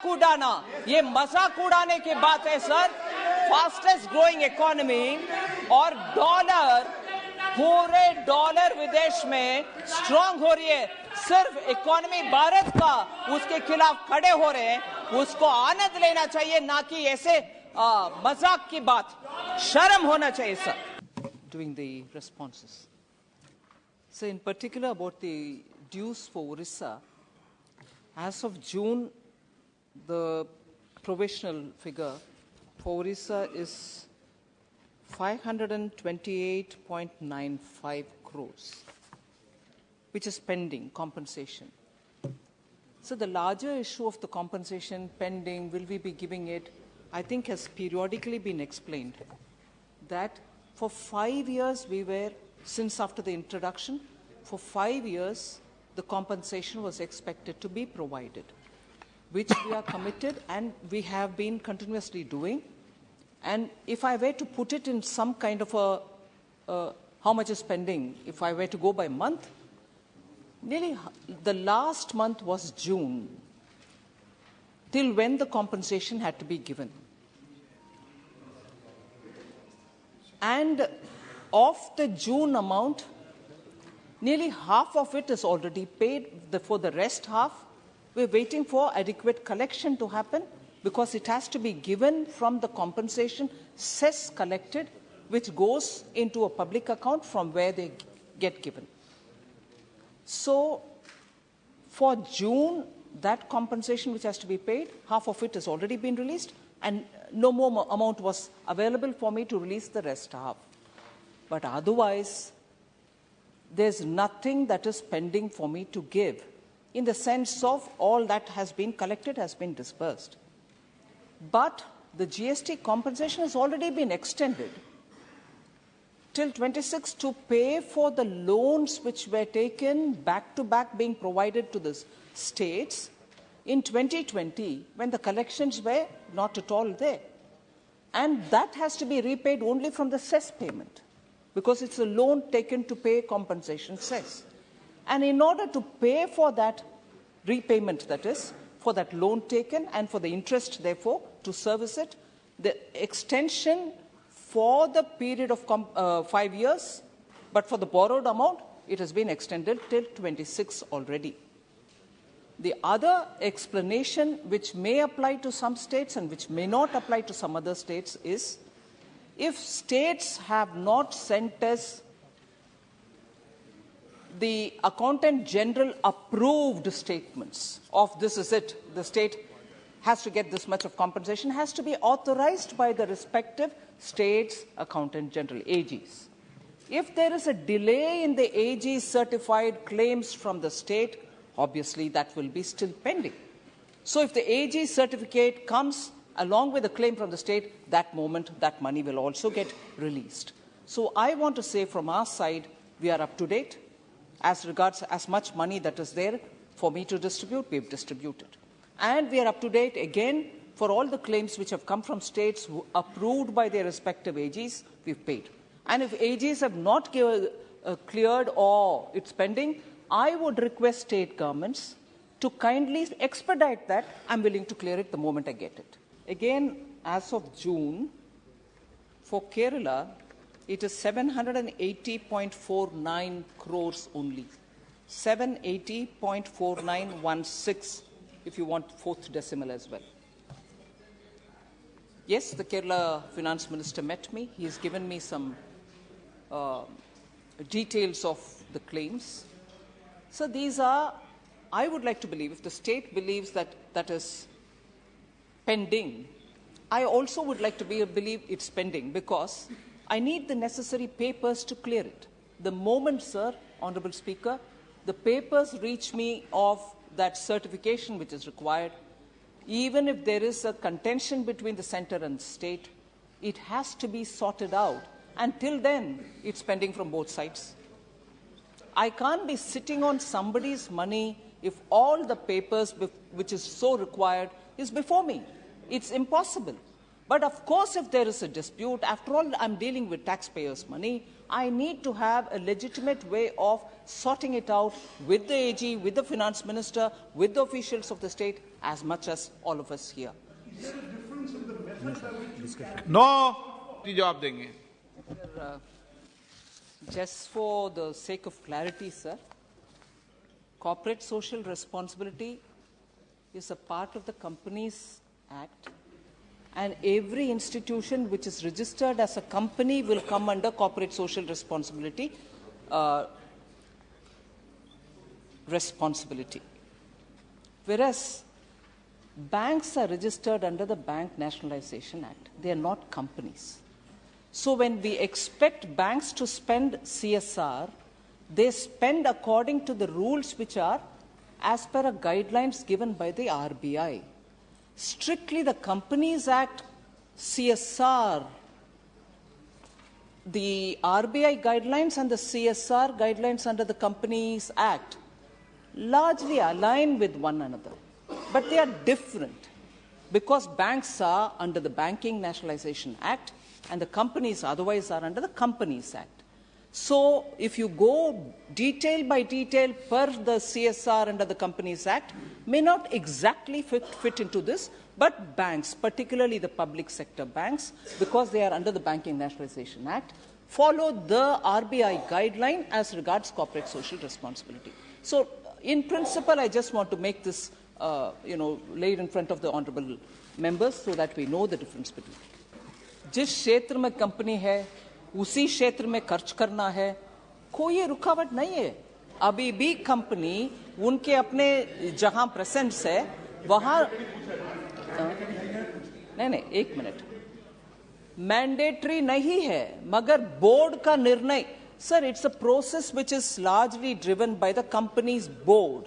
उड़ाना, ये मजाक उड़ाने की बात है सर। फास्टेस्ट ग्रोइंग इकोनॉमी और पूरे डॉलर विदेश में स्ट्रांग हो रही है। सिर्फ इकोनॉमी भारत का उसके खिलाफ खड़े हो रहे हैं, उसको आनंद लेना चाहिए, ना कि ऐसे मजाक की बात। शर्म होना चाहिए sir. Doing the responses. So in particular about the dues for Orissa, as of June, the provisional figure for Orissa is 528.95 crores, which is pending compensation. So the larger issue of the compensation pending, will we be giving it, I think has periodically been explained that for 5 years since after the introduction, for 5 years the compensation was expected to be provided, which we are committed and we have been continuously doing. And if I were to put it in some kind of how much is pending, if I were to go by month, nearly the last month was June, till when the compensation had to be given. And of the June amount, nearly half of it is already paid. For the rest half, we're waiting for adequate collection to happen, because it has to be given from the compensation cess collected, which goes into a public account from where they get given. So for June, that compensation which has to be paid, half of it has already been released, and no more amount was available for me to release the rest half. But otherwise, there's nothing that is pending for me to give, in the sense of all that has been collected has been disbursed. But the GST compensation has already been extended till 26 to pay for the loans which were taken back to back being provided to the states in 2020, when the collections were not at all there. And that has to be repaid only from the cess payment, because it's a loan taken to pay compensation cess. And in order to pay for that repayment, that is, for that loan taken and for the interest, therefore, to service it, the extension for the period of 5 years, but for the borrowed amount, it has been extended till 26 already. The other explanation, which may apply to some states and which may not apply to some other states, is if states have not sent us the Accountant General approved statements of this is it, the state has to get this much of compensation, has to be authorized by the respective state's Accountant General, AGs. If there is a delay in the AG certified claims from the state, obviously that will be still pending. So if the AG certificate comes along with the claim from the state, that moment that money will also get released. So I want to say from our side, we are up to date. As regards as much money that is there for me to distribute, we've distributed. And we are up to date again for all the claims which have come from states approved by their respective AGs, we've paid. And if AGs have not cleared or it's pending, I would request state governments to kindly expedite that. I'm willing to clear it the moment I get it. Again, as of June, for Kerala, it is 780.49 crores only. 780.4916, if you want fourth decimal as well. Yes, the Kerala Finance Minister met me. He has given me some details of the claims. So these are, I would like to believe, if the state believes that that is pending, I also would like to believe it's pending, because I need the necessary papers to clear it. The moment, sir, Honourable Speaker, the papers reach me of that certification which is required, even if there is a contention between the centre and state, it has to be sorted out. Until then, it's pending from both sides. I can't be sitting on somebody's money if all the papers which is so required is before me. It's impossible. But of course, if there is a dispute, after all, I'm dealing with taxpayers' money, I need to have a legitimate way of sorting it out with the AG, with the finance minister, with the officials of the state, as much as all of us here. Is there a difference in the method by which you can... No. जवाब देंगे. Just for the sake of clarity, sir, corporate social responsibility is a part of the Companies Act, and every institution which is registered as a company will come under corporate social responsibility. Whereas banks are registered under the Bank Nationalization Act. They are not companies. So when we expect banks to spend CSR, they spend according to the rules which are as per a guidelines given by the RBI. Strictly the Companies Act CSR, the RBI guidelines and the CSR guidelines under the Companies Act largely align with one another. But they are different because banks are under the Banking Nationalization Act and the companies otherwise are under the Companies Act. So if you go detail by detail per the CSR under the Companies Act, may not exactly fit into this, but banks, particularly the public sector banks, because they are under the Banking Nationalization Act, follow the RBI guideline as regards corporate social responsibility. So in principle, I just want to make this laid in front of the honorable members so that we know the difference between. जिस क्षेत्र में company है उसी क्षेत्र में खर्च करना है, कोई रुकावट नहीं है. अभी भी कंपनी उनके अपने जहां प्रेजेंस है वहां नहीं एक मिनट मैंडेटरी नहीं है, मगर बोर्ड का निर्णय, sir, it's a process which is largely driven by the companies board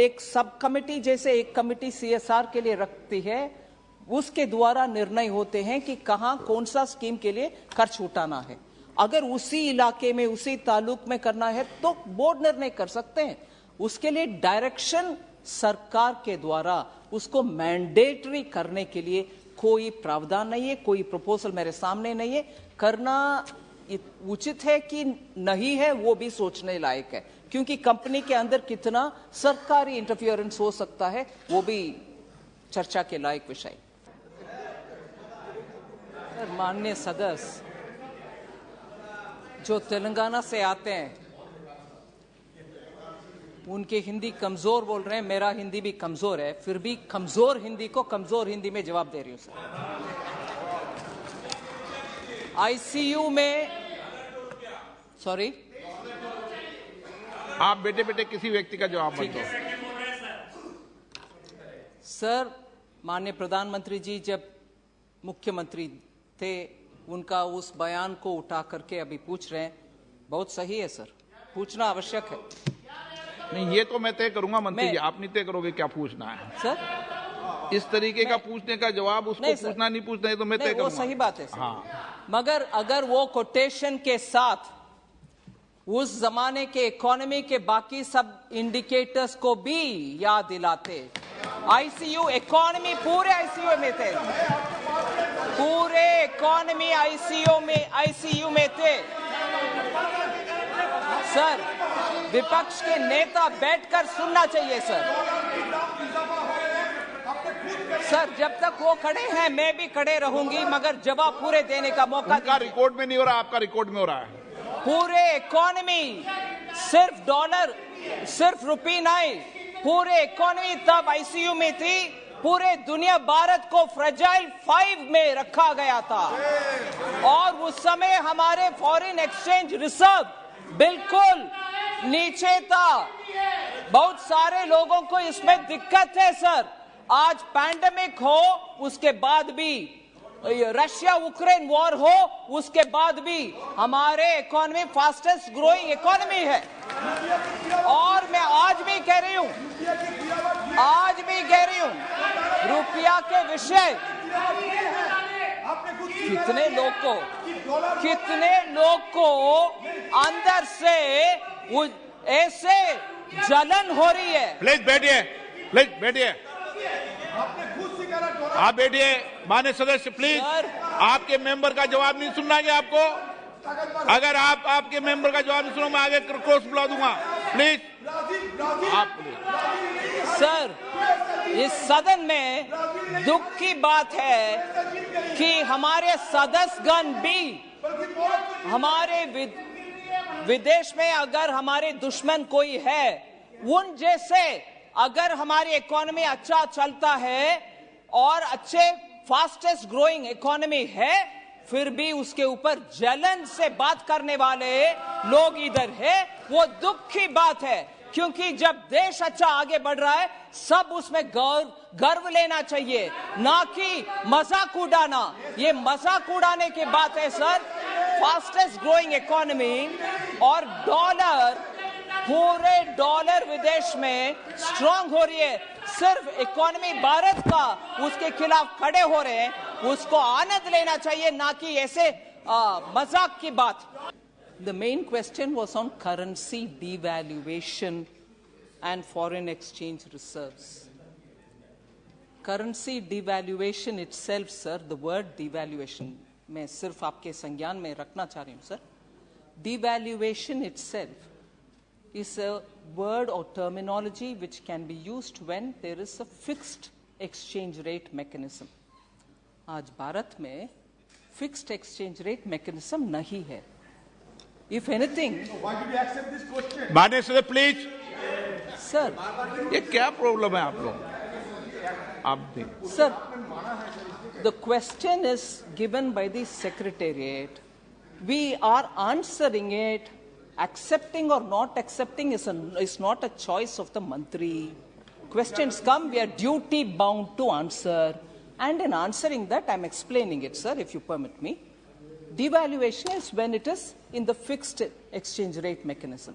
एक सब कमेटी जैसे एक कमेटी सीएसआर के लिए रखती है, उसके द्वारा निर्णय होते हैं कि कहां कौन सा स्कीम के लिए खर्च उठाना है. अगर उसी इलाके में उसी तालुक में करना है तो बोर्ड निर्णय कर सकते हैं. उसके लिए डायरेक्शन सरकार के द्वारा उसको मैंडेटरी करने के लिए कोई प्रावधान नहीं है, कोई प्रपोजल मेरे सामने नहीं है. करना उचित है कि नहीं है वो भी सोचने लायक है, क्योंकि कंपनी के अंदर कितना सरकारी इंटरफियरेंस हो सकता है वो भी चर्चा के लायक विषय. माननीय सदस्य जो तेलंगाना से आते हैं उनकी हिंदी कमजोर बोल रहे हैं, मेरा हिंदी भी कमजोर है, फिर भी कमजोर हिंदी को कमजोर हिंदी में जवाब दे रही हूं. सर, आईसीयू में सॉरी आप बेटे बेटे किसी व्यक्ति का जवाब मत दो. सर, माननीय प्रधानमंत्री जी जब मुख्यमंत्री थे उनका उस बयान को उठा करके अभी पूछ रहे हैं, बहुत सही है सर, पूछना आवश्यक है. नहीं, ये तो मैं तय करूंगा मंत्री जी, आप नहीं तय करोगे क्या पूछना है. सर, इस तरीके का पूछने का जवाब उसको पूछना नहीं पूछना है तो मैं तय करूंगा. वो सही बात है सर. हाँ, मगर अगर वो कोटेशन के साथ उस जमाने के इकोनॉमी के बाकी सब इंडिकेटर्स को भी याद दिलाते, आईसीयू इकोनॉमी पूरे आईसीयू में थे, पूरे इकोनॉमी आईसीयू में थे. सर, विपक्ष के नेता बैठकर सुनना चाहिए सर. सर, जब तक वो खड़े हैं मैं भी खड़े रहूंगी, मगर जवाब पूरे देने का मौका. उनका रिकॉर्ड में नहीं हो रहा, आपका रिकॉर्ड में हो रहा है. पूरे इकोनॉमी, सिर्फ डॉलर, सिर्फ रुपी नहीं, पूरे इकोनॉमी तब आईसीयू में थी. पूरे दुनिया भारत को फ्रेजाइल 5 में रखा गया था और उस समय हमारे फॉरेन एक्सचेंज रिजर्व बिल्कुल नीचे था. बहुत सारे लोगों को इसमें दिक्कत है सर. आज पैंडेमिक हो, उसके बाद भी रशिया यूक्रेन वॉर हो, उसके बाद भी हमारे इकोनॉमी फास्टेस्ट ग्रोइंग इकोनॉमी है. और मैं आज भी कह रही हूं, रुपया के विषय कितने लोग को अंदर से ऐसे जलन हो रही है. प्लीज बैठिए. आप बैठिए. माननीय सदस्य प्लीज, आपके मेंबर का जवाब नहीं सुनना है आपको. अगर आप आपके मेंबर का जवाब सुनो, मैं आगे क्रॉस बुला दूंगा, प्लीज। आप सर, इस सदन में दुख की बात है कि हमारे सदस्यगण भी हमारे विदेश में अगर हमारे दुश्मन कोई है, उन जैसे अगर हमारी इकोनॉमी अच्छा चलता है और अच्छे फास्टेस्ट ग्रोइंग इकोनॉमी है, फिर भी उसके ऊपर जलन से बात करने वाले लोग इधर है, वो दुख की बात है। क्योंकि जब देश अच्छा आगे बढ़ रहा है, सब उसमें गर्व लेना चाहिए, ना कि मजाक उड़ाना। ये मजाक उड़ाने की बात है सर। फास्टेस्ट ग्रोइंग इकोनॉमी और पूरे डॉलर विदेश में स्ट्रांग हो रही है। सिर्फ इकोनॉमी भारत का उसके खिलाफ खड़े हो रहे हैं, उसको आनंद लेना चाहिए, ना कि ऐसे मजाक की बात। The main question was on currency devaluation and foreign exchange reserves. Currency devaluation itself, sir, the word devaluation, मैं सिर्फ आपके संज्ञान में रखना चाह रही हूँ sir. Devaluation itself is a word or terminology which can be used when there is a fixed exchange rate mechanism. आज भारत में fixed exchange rate mechanism नहीं है। If anything, why did you accept this question? माने sir please. Sir, ये क्या problem है आप लोग? आप भी sir, the question is given by the secretariat. We are answering it. Accepting or not accepting is not a choice of the mantri. Questions come, we are duty bound to answer, and in answering that, I'm explaining it, sir, if you permit me. Devaluation is when it is in the fixed exchange rate mechanism.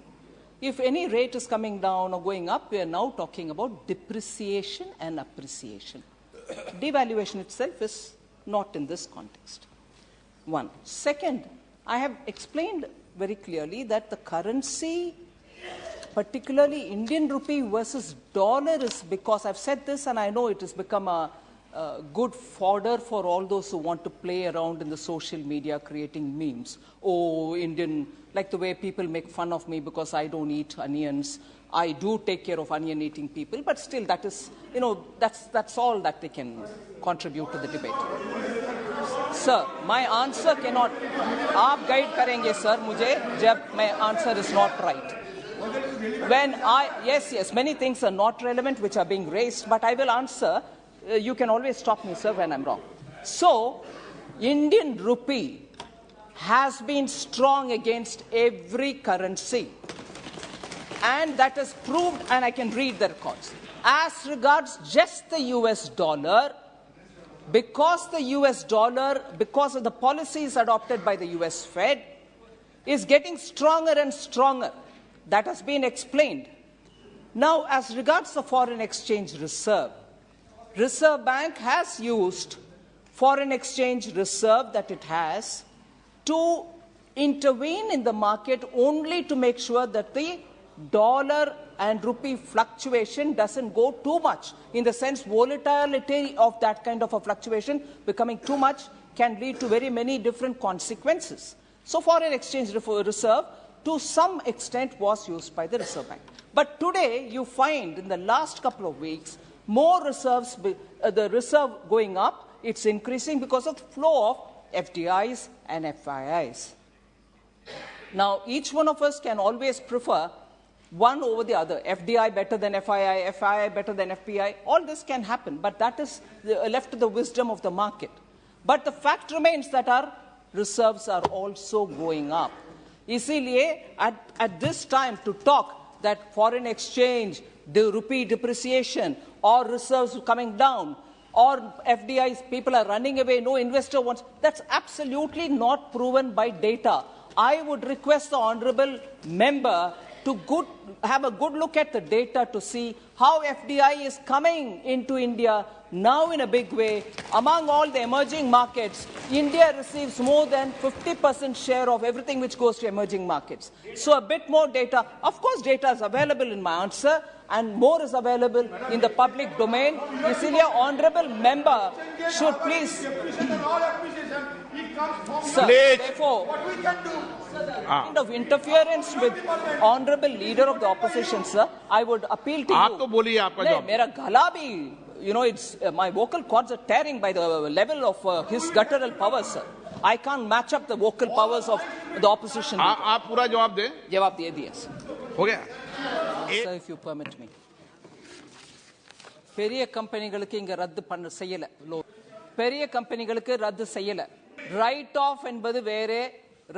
If any rate is coming down or going up, we are now talking about depreciation and appreciation. Devaluation itself is not in this context. One. Second, I have explained very clearly that the currency, particularly Indian rupee versus dollar, is because I've said this and I know it has become a good fodder for all those who want to play around in the social media creating memes. Oh, Indian, like the way people make fun of me because I don't eat onions. I do take care of onion-eating people, but still that is, that's all that they can contribute to the debate. Sir, my answer cannot, आप guide करेंगे sir मुझे जब my answer is not right. When yes, many things are not relevant which are being raised, but I will answer. You can always stop me, sir, when I'm wrong. So, Indian rupee has been strong against every currency. And that is proved, and I can read the records. As regards just the US dollar, because of the policies adopted by the US Fed, is getting stronger and stronger. That has been explained. Now, as regards the foreign exchange reserve, Reserve Bank has used foreign exchange reserve that it has to intervene in the market only to make sure that the dollar and rupee fluctuation doesn't go too much. In the sense, volatility of that kind of a fluctuation becoming too much can lead to very many different consequences. So foreign exchange reserve to some extent was used by the Reserve Bank. But today you find in the last couple of weeks more reserves, the reserve going up, it's increasing because of the flow of FDIs and FIIs. Now, each one of us can always prefer one over the other. FDI better than FII, FII better than FPI. All this can happen, but that is left to the wisdom of the market. But the fact remains that our reserves are also going up. Isiliye, at this time, to talk that foreign exchange, the rupee depreciation, or reserves coming down, or FDIs, people are running away, no investor wants, that's absolutely not proven by data. I would request the honourable member to have a good look at the data to see how FDI is coming into India now in a big way. Among all the emerging markets, India receives more than 50% share of everything which goes to emerging markets. So a bit more data. Of course, data is available in my answer. and more is available in the public domain. Isilia honorable member should please, sir, therefore, kind of interference with honorable leader of the opposition, sir, I would appeal to you. आप तो बोलिए आपका जवाब. मेरा गला भी, you know, it's my vocal cords are tearing by the level of his guttural powers, sir. I can't match up the vocal powers of the opposition. आप पूरा जवाब दें. जवाब दे दिया सर. हो गया. Sir, if you permit me. பெரிய கம்பெனிகளுக்கு இங்க ரத்து பண்ண செய்யல. பெரிய கம்பெனிகளுக்கு ரத்து செய்யல. ரைட் ஆஃப் என்பது வேற,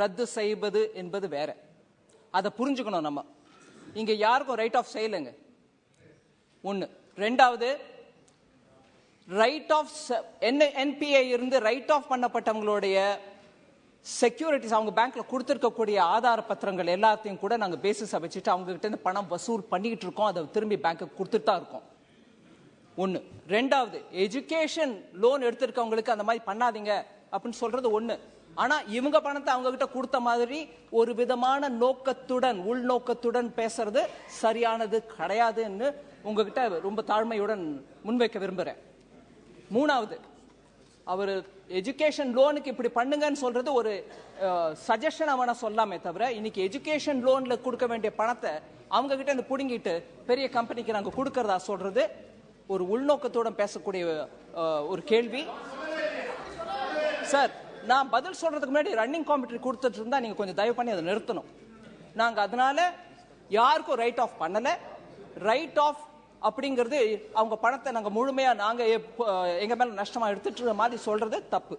ரத்து செய்வது என்பது வேற. அதை புரிஞ்சுக்கணும் நம்ம. இங்க யாருக்கும் ரைட் ஆஃப் செய்யலங்க. ஒன்னு. ரெண்டாவது, ரைட் ஆஃப் என்பிஏ இருந்து ரைட் ஆஃப் பண்ணப்பட்டவங்களுடைய செக்யூரிட்டிஸ் அவங்க பேங்க்ல கொடுத்திருக்கக்கூடிய ஆதார பத்திரங்கள் எல்லாத்தையும் கூட நாங்க பேசிஸா வச்சுட்டு அவங்க கிட்ட இருந்து பணம் வசூல் பண்ணிக்கிட்டு இருக்கோம். அதை திரும்பி பேங்க்கு கொடுத்துட்டு தான் இருக்கோம். ஒன்னு. ரெண்டாவது, எஜுகேஷன் லோன் எடுத்திருக்கவங்களுக்கு அந்த மாதிரி பண்ணாதீங்க அப்படின்னு சொல்றது ஒண்ணு. ஆனா இவங்க பணத்தை அவங்க கிட்ட கொடுத்த மாதிரி ஒரு விதமான நோக்கத்துடன் உள்நோக்கத்துடன் பேசுறது சரியானது கிடையாதுன்னு உங்ககிட்ட ரொம்ப தாழ்மையுடன் முன்வைக்க விரும்புறேன். மூணாவது, அவர் எஜுகேஷன் லோனுக்கு இப்படி பண்ணுங்கன்னு சொல்றது ஒரு சஜஷன் அவனை சொல்லாமே தவிர, இன்னைக்கு எஜுகேஷன் லோன்ல கொடுக்க வேண்டிய பணத்தை அவங்க கிட்ட இருந்து புடுங்கிட்டு பெரிய கம்பெனிக்கு நாங்க கொடுக்கறதா சொல்றது ஒரு உள்நோக்கத்துடன் பேசக்கூடிய ஒரு கேள்வி. சார், நான் பதில் சொல்றதுக்கு முன்னாடி ரன்னிங் காமெண்ட்ரி கொடுத்துட்டு இருந்தா நீங்க கொஞ்சம் தயவு பண்ணி அதை நிறுத்தணும். நாங்க அதனால யாருக்கும் ரைட் ஆஃப் பண்ணல. ரைட் ஆஃப் அப்படிங்கிறது அவங்க பணத்தை நாங்க முழுமையா நாங்க எங்க மேல நஷ்டமா எடுத்துட்டு மாதிரி சொல்றது தப்பு.